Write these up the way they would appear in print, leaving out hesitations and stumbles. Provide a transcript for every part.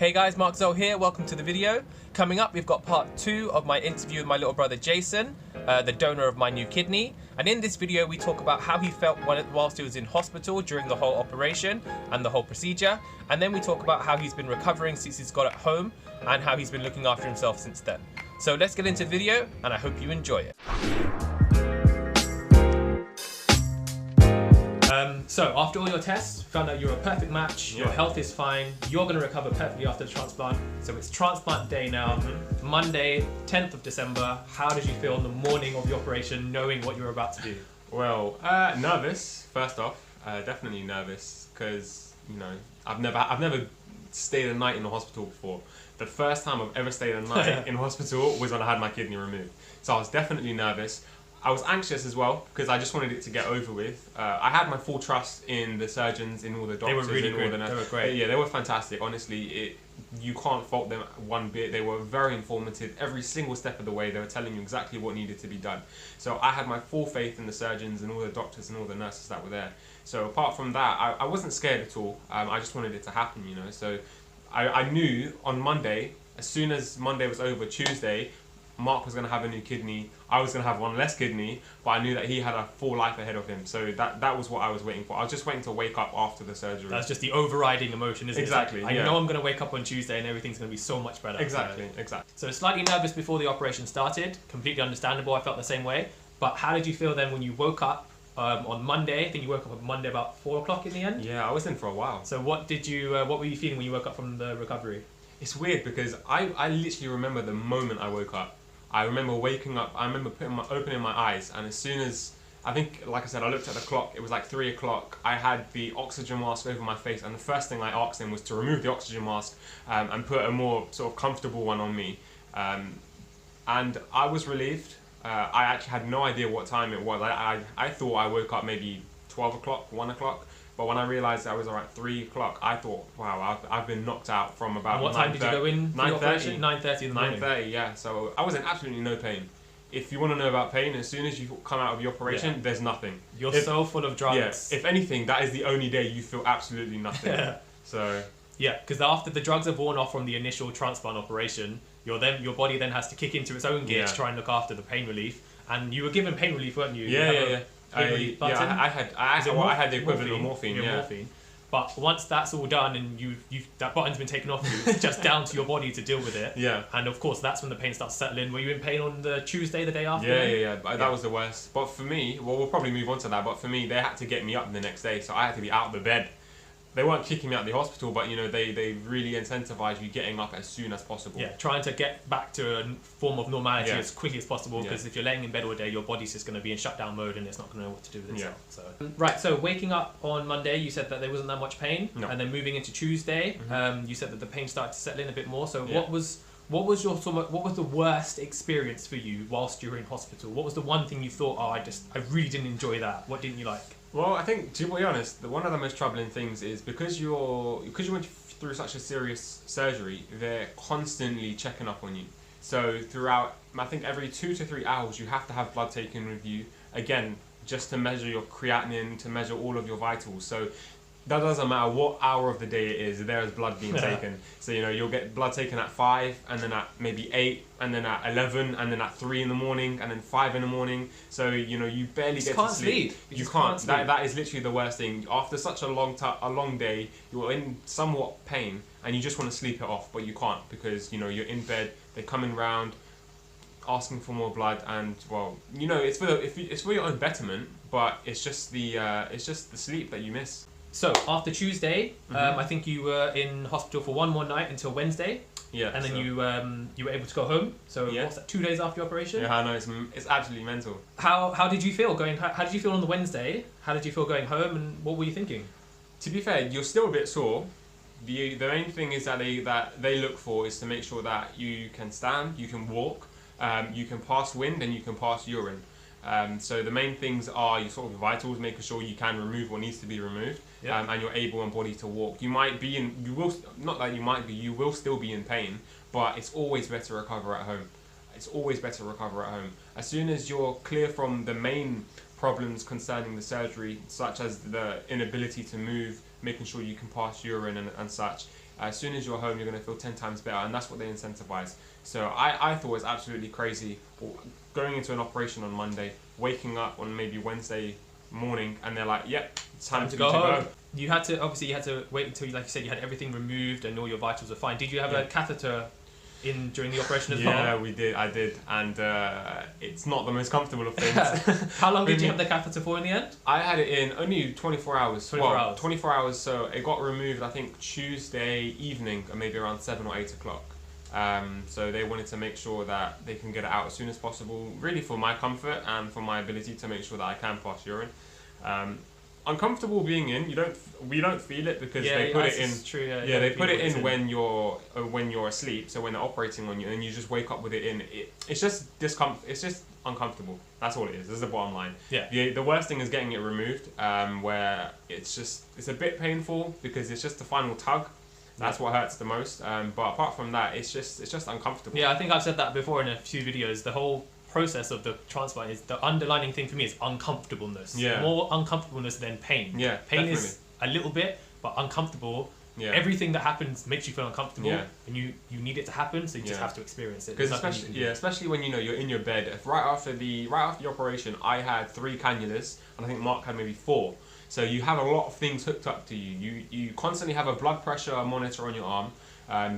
Hey guys, Mark Zoe here, welcome to the video. Coming up, we've got part 2 of my interview with my little brother Jason, the donor of my new kidney. And in this video, we talk about how he felt whilst he was in hospital during the whole operation and the whole procedure. And then we talk about how he's been recovering since he's got at home and how he's been looking after himself since then. So let's get into the video, and I hope you enjoy it. So after all your tests, found out you're a perfect match, your health is fine, you're going to recover perfectly after the transplant. So it's transplant day now, Monday, 10th of December. How did you feel on the morning of the operation, knowing what you were about to do? Well, nervous, first off, definitely nervous, because, you know, I've never stayed a night in the hospital before. The first time I've ever stayed a night in hospital was when I had my kidney removed. So I was definitely nervous. I was anxious as well because I just wanted it to get over with. I had my full trust in the surgeons, in all the doctors, they were really in good. all the nurses. They were great. Yeah, they were fantastic. Honestly, you can't fault them one bit. They were very informative. Every single step of the way, they were telling you exactly what needed to be done. So I had my full faith in the surgeons and all the doctors and all the nurses that were there. So apart from that, I wasn't scared at all. I just wanted it to happen, you know. So I knew on Monday, as soon as Monday was over, Tuesday, Mark was going to have a new kidney, I was going to have one less kidney, but I knew that he had a full life ahead of him. So that was what I was waiting for. I was just waiting to wake up after the surgery. That's just the overriding emotion, isn't it? Exactly. I know I'm going to wake up on Tuesday and everything's going to be so much better. Exactly. So slightly nervous before the operation started, completely understandable, I felt the same way. But how did you feel then when you woke up on Monday? I think you woke up on Monday about 4 o'clock in the end? Yeah, I was in for a while. So what were you feeling when you woke up from the recovery? It's weird because I literally remember the moment I woke up. I remember waking up, I remember opening my eyes, and as soon as, I think, like I said, I looked at the clock, it was like 3 o'clock, I had the oxygen mask over my face, and the first thing I asked him was to remove the oxygen mask and put a more sort of comfortable one on me. And I was relieved. I actually had no idea what time it was. I thought I woke up maybe 12 o'clock, 1 o'clock. But when I realised I was around 3 o'clock, I thought, wow, I've been knocked out from about. And what time did you go in? 9:30. 9:30 in the morning. 9:30, yeah. So I was in absolutely no pain. If you want to know about pain, as soon as you come out of the operation, there's nothing. You're so full of drugs. Yeah, if anything, that is the only day you feel absolutely nothing. So. Yeah, because after the drugs are worn off from the initial transplant operation, your body then has to kick into its own gear to try and look after the pain relief. And you were given pain relief, weren't you? Yeah. I had the equivalent of morphine. Morphine. But once that's all done and that button's been taken off you, it's just down to your body to deal with it. Yeah. And of course, that's when the pain starts settling. Were you in pain on the Tuesday, the day after? Yeah. That was the worst. But for me, well, we'll probably move on to that. But for me, they had to get me up the next day, so I had to be out of the bed. They weren't kicking me out of the hospital, but you know they really incentivise you getting up as soon as possible. Yeah, trying to get back to a form of normality as quickly as possible, because if you're laying in bed all day, your body's just going to be in shutdown mode and it's not going to know what to do with itself. So. Right, so waking up on Monday, you said that there wasn't that much pain, and then moving into Tuesday, you said that the pain started to settle in a bit more. So what was the worst experience for you whilst you were in hospital? What was the one thing you thought, I really didn't enjoy that? What didn't you like? Well, I think, to be honest, one of the most troubling things is because you went through such a serious surgery, they're constantly checking up on you. So throughout, I think every 2 to 3 hours, you have to have blood taken with you, again, just to measure your creatinine, to measure all of your vitals. So that doesn't matter what hour of the day it is, there is blood being taken. So, you know, you'll get blood taken at 5, and then at maybe 8, and then at 11, and then at 3 in the morning, and then 5 in the morning. So, you know, you barely get to sleep. You can't. That is literally the worst thing. After such a long day, you're in somewhat pain, and you just want to sleep it off, but you can't because, you know, you're in bed, they're coming round, asking for more blood, and, well, you know, it's for your own betterment, but it's just the sleep that you miss. So after Tuesday, I think you were in hospital for one more night until Wednesday. Yeah. And then you were able to go home. So what's that? 2 days after your operation? Yeah, I know, it's absolutely mental. How did you feel going? How did you feel on the Wednesday? How did you feel going home? And what were you thinking? To be fair, you're still a bit sore. The main thing is that they look for is to make sure that you can stand, you can walk, you can pass wind, and you can pass urine. So the main things are your sort of vitals, making sure you can remove what needs to be removed, and you're able and body to walk. You will still be in pain, but it's always better to recover at home. As soon as you're clear from the main problems concerning the surgery, such as the inability to move, making sure you can pass urine and such, As soon as you're home, you're going to feel 10 times better, and that's what they incentivize. So I thought it was absolutely crazy going into an operation on Monday, waking up on maybe Wednesday morning, and they're like, yep, it's time to go home. You had to wait until, like you said, you had everything removed and all your vitals were fine. Did you have a catheter in during the operation as well? Yeah, we did. I did, and it's not the most comfortable of things. How long did you have the catheter for in the end? I had it in only 24 hours. 24 hours. 24 hours. So it got removed, I think, Tuesday evening, maybe around 7 or 8 o'clock. So they wanted to make sure that they can get it out as soon as possible, really for my comfort and for my ability to make sure that I can pass urine. Uncomfortable being in, we don't feel it because they put it in. True, they put it in when you're asleep. So when they're operating on you, and you just wake up with it in. It's just discomfort. It's just uncomfortable. That's all it is. This is the bottom line. Yeah. The worst thing is getting it removed, where it's a bit painful because it's just the final tug. That's what hurts the most. But apart from that, it's just uncomfortable. Yeah, I think I've said that before in a few videos. The whole process of the transplant is the underlining thing for me is uncomfortableness. Yeah. More uncomfortableness than pain. Yeah, pain definitely. is a little bit, but uncomfortable. Yeah. Everything that happens makes you feel uncomfortable, and you need it to happen, so you just have to experience it. Because especially when you're in your bed. Right after the operation, I had 3 cannulas, and I think Mark had maybe 4. So you have a lot of things hooked up to you. You constantly have a blood pressure monitor on your arm.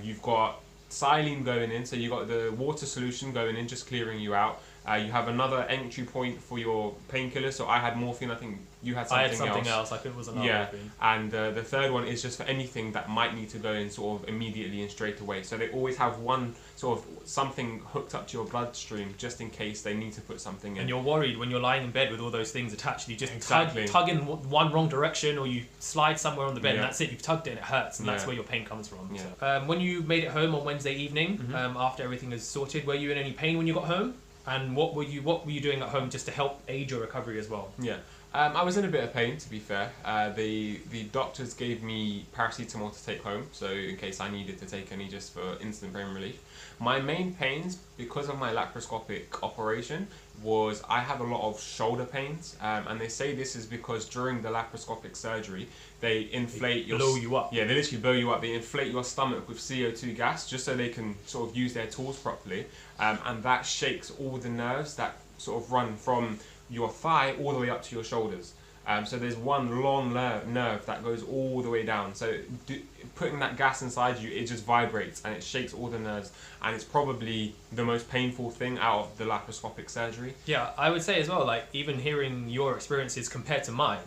You've got saline going in, so you've got the water solution going in, just clearing you out. You have another entry point for your painkiller. So I had morphine. I think you had something else. I had something else. I think it was another morphine. And the third one is just for anything that might need to go in sort of immediately and straight away. So they always have one sort of something hooked up to your bloodstream just in case they need to put something in. And you're worried when you're lying in bed with all those things attached. You just tug in one wrong direction, or you slide somewhere on the bed, and that's it. You've tugged it and it hurts, and that's where your pain comes from. Yeah. So, when you made it home on Wednesday evening, after everything is sorted, were you in any pain when you got home? And what were you doing at home just to help aid your recovery as well? Yeah, I was in a bit of pain, to be fair. The doctors gave me paracetamol to take home, so in case I needed to take any just for instant pain relief. My main pains, because of my laparoscopic operation, was I have a lot of shoulder pains, and they say this is because during the laparoscopic surgery, they inflate blow you up. Yeah, they literally blow you up. They inflate your stomach with CO2 gas just so they can sort of use their tools properly, and that shakes all the nerves that sort of run from your thigh all the way up to your shoulders. So there's one long nerve that goes all the way down. So putting that gas inside you, it just vibrates and it shakes all the nerves. And it's probably the most painful thing out of the laparoscopic surgery. Yeah, I would say as well, like even hearing your experiences compared to mine,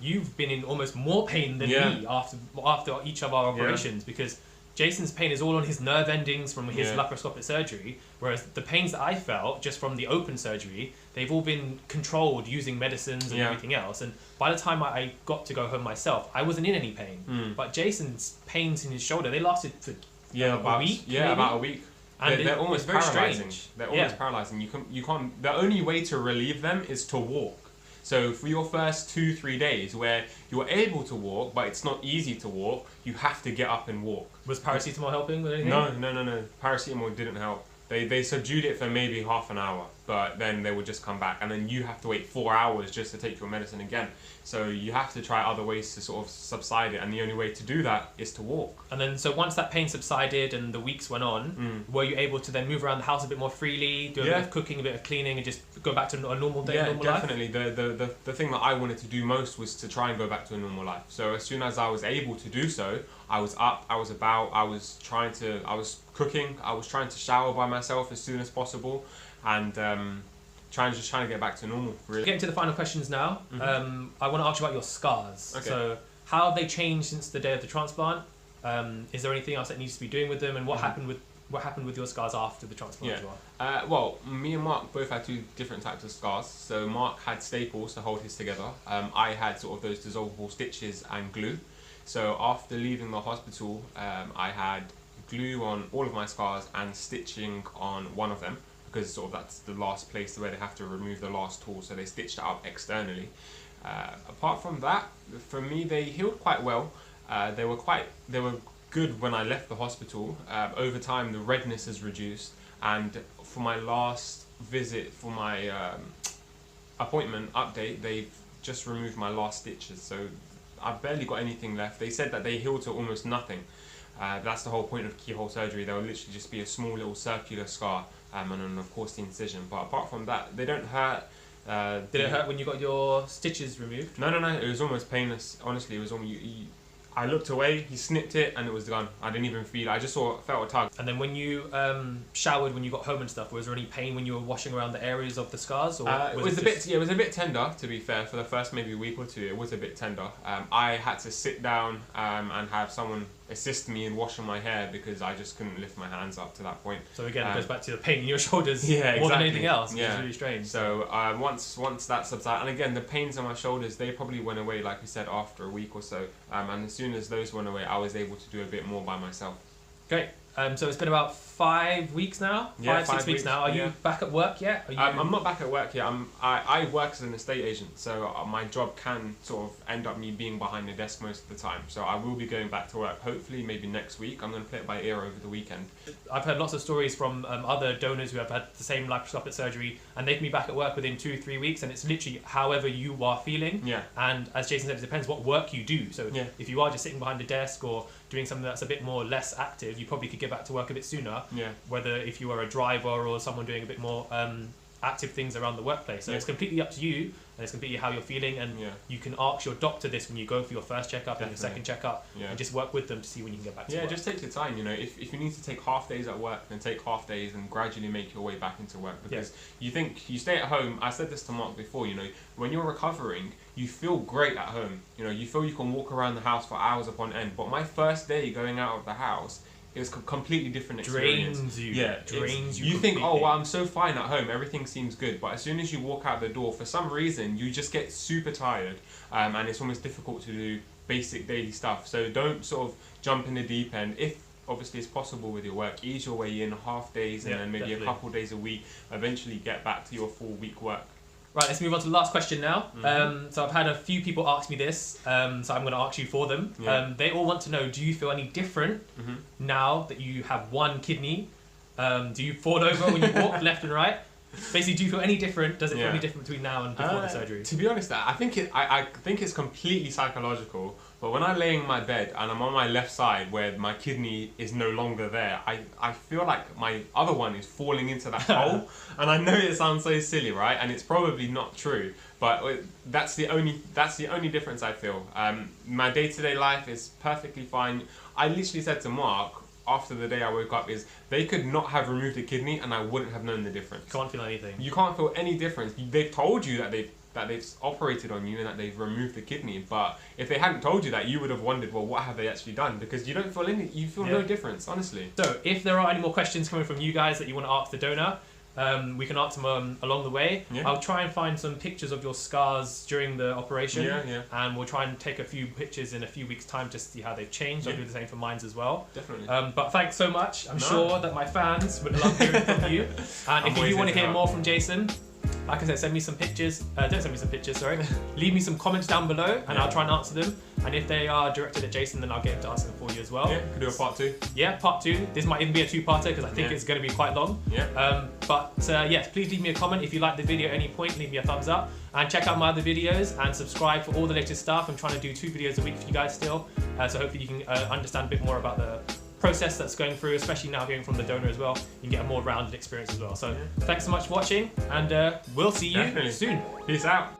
you've been in almost more pain than me after each of our operations, because Jason's pain is all on his nerve endings from his laparoscopic surgery, whereas the pains that I felt just from the open surgery, they've all been controlled using medicines and everything else. And by the time I got to go home myself, I wasn't in any pain. But Jason's pains in his shoulder, they lasted for about a week. Yeah, maybe? About a week. And they're almost paralyzing. Strange. They're almost paralyzing. You can't. The only way to relieve them is to walk. So for your first 2-3 days where you're able to walk, but it's not easy to walk, you have to get up and walk. Was paracetamol helping with anything? No. Paracetamol didn't help. They subdued it for maybe half an hour, but then they would just come back, and then you have to wait 4 hours just to take your medicine again. So you have to try other ways to sort of subside it, and the only way to do that is to walk. And then, so once that pain subsided and the weeks went on, were you able to then move around the house a bit more freely, do a bit of cooking, a bit of cleaning, and just go back to a normal day, normal definitely. life? The thing that I wanted to do most was to try and go back to a normal life. So as soon as I was able to do so, I was up, I was about, I was cooking, I was trying to shower by myself as soon as possible, and trying to get back to normal, really. Getting to the final questions now, I want to ask you about your scars. Okay. So how have they changed since the day of the transplant? Is there anything else that needs to be doing with them, and what happened with your scars after the transplant as well? Well, me and Mark both had 2 different types of scars. So Mark had staples to hold his together. I had sort of those dissolvable stitches and glue. So after leaving the hospital, I had glue on all of my scars and stitching on one of them, because sort of that's the last place where they have to remove the last tool, so they stitched it up externally. Apart from that, for me, they healed quite well. They were good when I left the hospital. Over time, the redness has reduced, and for my last visit, for my appointment update, they've just removed my last stitches, so I've barely got anything left. They said that they healed to almost nothing. That's the whole point of keyhole surgery. There will literally just be a small little circular scar, and then of course the incision. But apart from that, they don't hurt. Did it hurt when you got your stitches removed? No. It was almost painless. Honestly, it was almost. I looked away, he snipped it, and it was gone. I didn't even feel it. I just felt a tug. And then when you showered, when you got home and stuff, was there any pain when you were washing around the areas of the scars? Or it was a bit tender, to be fair. For the first maybe week or two, it was a bit tender. I had to sit down and have someone assist me in washing my hair because I just couldn't lift my hands up to that point. So again, it goes back to the pain in your shoulders more than anything else, which is really strange. So once that subsided, and again, the pains on my shoulders, they probably went away, like we said, after a week or so. And as soon as those went away, I was able to do a bit more by myself. Great. So it's been about 5 weeks now? 5-6 weeks now. Are you back at work yet? I'm not back at work yet. I work as an estate agent, so my job can sort of end up me being behind the desk most of the time. So I will be going back to work, hopefully maybe next week. I'm going to play it by ear over the weekend. I've heard lots of stories from other donors who have had the same laparoscopic surgery, and they can be back at work within 2-3 weeks, and it's literally however you are feeling. Yeah. And as Jason said, it depends what work you do. So if you are just sitting behind a desk or doing something that's a bit more less active, you probably could get back to work a bit sooner. Yeah. Whether if you are a driver or someone doing a bit more active things around the workplace. So it's completely up to you, and it's completely how you're feeling, and you can ask your doctor this when you go for your first checkup and your second checkup, and just work with them to see when you can get back to work. Yeah, just take your time, you know. If you need to take half days at work, then take half days and gradually make your way back into work, because you think you stay at home. I said this to Mark before, you know, when you're recovering, you feel great at home. You know, you feel you can walk around the house for hours upon end. But my first day going out of the house, it was a completely different experience. Drains you. Yeah, drains you. You think, oh, well, I'm so fine at home, everything seems good. But as soon as you walk out the door, for some reason, you just get super tired, and it's almost difficult to do basic daily stuff. So don't sort of jump in the deep end. If obviously it's possible with your work, ease your way in half days and then maybe a couple days a week. Eventually, get back to your full week work. Right, let's move on to the last question now. So I've had a few people ask me this, so I'm going to ask you for them. They all want to know, do you feel any different now that you have one kidney? Do you fall over when you walk left and right? Basically, do you feel any different? Does it feel any different between now and before the surgery? To be honest, I think it's completely psychological. But when I lay in my bed and I'm on my left side where my kidney is no longer there, I feel like my other one is falling into that hole. And I know it sounds so silly, right? And it's probably not true. But that's the only difference I feel. My day-to-day life is perfectly fine. I literally said to Mark, after the day I woke up, is they could not have removed a kidney and I wouldn't have known the difference. You can't feel anything. You can't feel any difference. They've told you that they've operated on you and that they've removed the kidney, but if they hadn't told you that, you would have wondered, well, what have they actually done? Because you don't feel you feel no difference, honestly. So if there are any more questions coming from you guys that you want to ask the donor, we can answer them along the way. I'll try and find some pictures of your scars during the operation, and we'll try and take a few pictures in a few weeks' time just to see how they've changed. I'll do the same for mine as well. Definitely. But thanks so much. I'm sure that my fans would love hearing from you. And if you want to hear more from Jason, like I said, send me some pictures. Don't send me some pictures, sorry. Leave me some comments down below and I'll try and answer them. And if they are directed at Jason, then I'll get him to answer them for you as well. Yeah, could do a part 2. Yeah, part 2. This might even be a 2-parter because I think it's going to be quite long. But yes, please leave me a comment. If you like the video at any point, leave me a thumbs up. And check out my other videos and subscribe for all the latest stuff. I'm trying to do 2 videos a week for you guys still. So hopefully you can understand a bit more about the process that's going through, especially now hearing from the donor as well. You can get a more rounded experience as well. So thanks so much for watching, and we'll see you soon. Peace out.